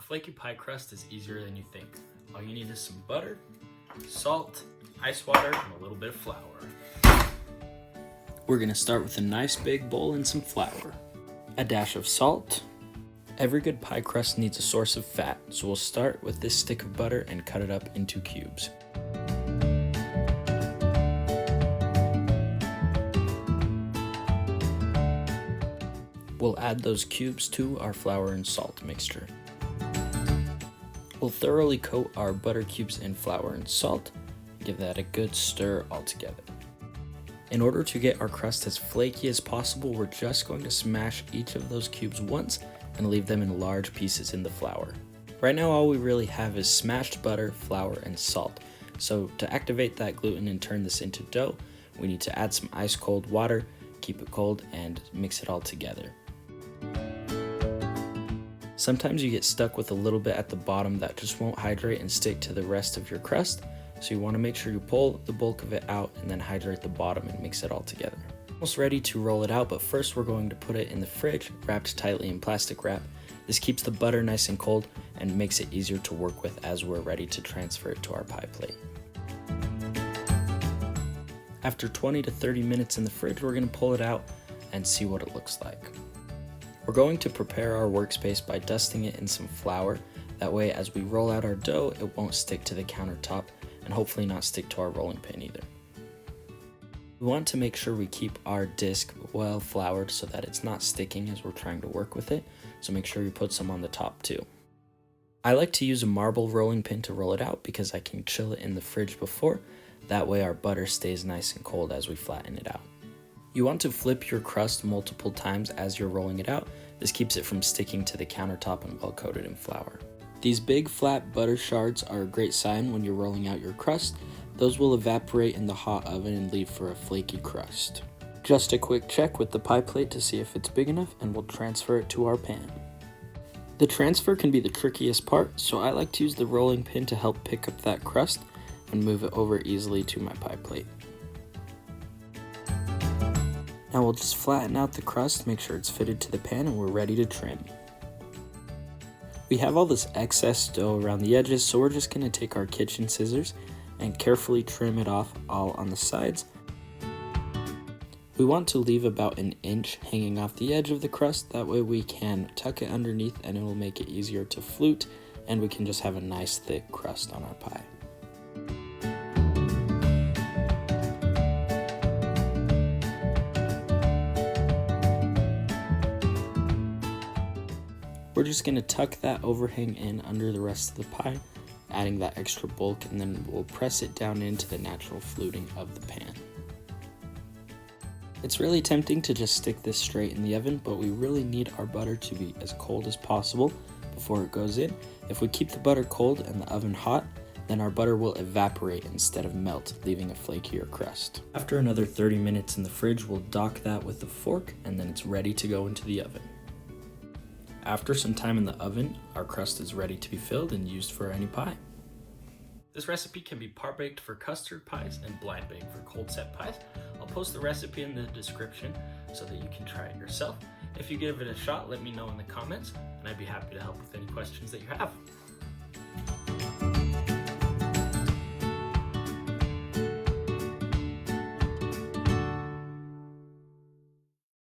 flaky pie crust is easier than you think. All you need is some butter, salt, ice water, and a little bit of flour. We're gonna start with a nice big bowl and some flour, a dash of salt. Every good pie crust needs a source of fat, so we'll start with this stick of butter and cut it up into cubes. We'll add those cubes to our flour and salt mixture. We'll thoroughly coat our butter cubes in flour and salt, give that a good stir all together. In order to get our crust as flaky as possible, we're just going to smash each of those cubes once and leave them in large pieces in the flour. Right now all we really have is smashed butter, flour, and salt. So to activate that gluten and turn this into dough, we need to add some ice cold water, keep it cold, and mix it all together. Sometimes you get stuck with a little bit at the bottom that just won't hydrate and stick to the rest of your crust, so you want to make sure you pull the bulk of it out and then hydrate the bottom and mix it all together. Almost ready to roll it out, but first we're going to put it in the fridge, wrapped tightly in plastic wrap. This keeps the butter nice and cold and makes it easier to work with as we're ready to transfer it to our pie plate. After 20 to 30 minutes in the fridge, we're going to pull it out and see what it looks like. We're going to prepare our workspace by dusting it in some flour. That way, as we roll out our dough, it won't stick to the countertop and hopefully not stick to our rolling pin either. We want to make sure we keep our disc well floured so that it's not sticking as we're trying to work with it, so make sure you put some on the top too. I like to use a marble rolling pin to roll it out because I can chill it in the fridge before. That way our butter stays nice and cold as we flatten it out. You want to flip your crust multiple times as you're rolling it out. This keeps it from sticking to the countertop and well coated in flour. These big flat butter shards are a great sign when you're rolling out your crust. Those will evaporate in the hot oven and leave for a flaky crust. Just a quick check with the pie plate to see if it's big enough, and we'll transfer it to our pan. The transfer can be the trickiest part, so I like to use the rolling pin to help pick up that crust and move it over easily to my pie plate. Now we'll just flatten out the crust, make sure it's fitted to the pan, and we're ready to trim. We have all this excess dough around the edges, so we're just going to take our kitchen scissors and carefully trim it off all on the sides. We want to leave about an inch hanging off the edge of the crust, that way we can tuck it underneath and it will make it easier to flute, and we can just have a nice thick crust on our pie. We're just going to tuck that overhang in under the rest of the pie, adding that extra bulk, and then we'll press it down into the natural fluting of the pan. It's really tempting to just stick this straight in the oven, but we really need our butter to be as cold as possible before it goes in. If we keep the butter cold and the oven hot, then our butter will evaporate instead of melt, leaving a flakier crust. After another 30 minutes in the fridge, we'll dock that with a fork, and then it's ready to go into the oven. After some time in the oven, our crust is ready to be filled and used for any pie. This recipe can be parbaked for custard pies and blind baked for cold set pies. I'll post the recipe in the description so that you can try it yourself. If you give it a shot, let me know in the comments, and I'd be happy to help with any questions that you have.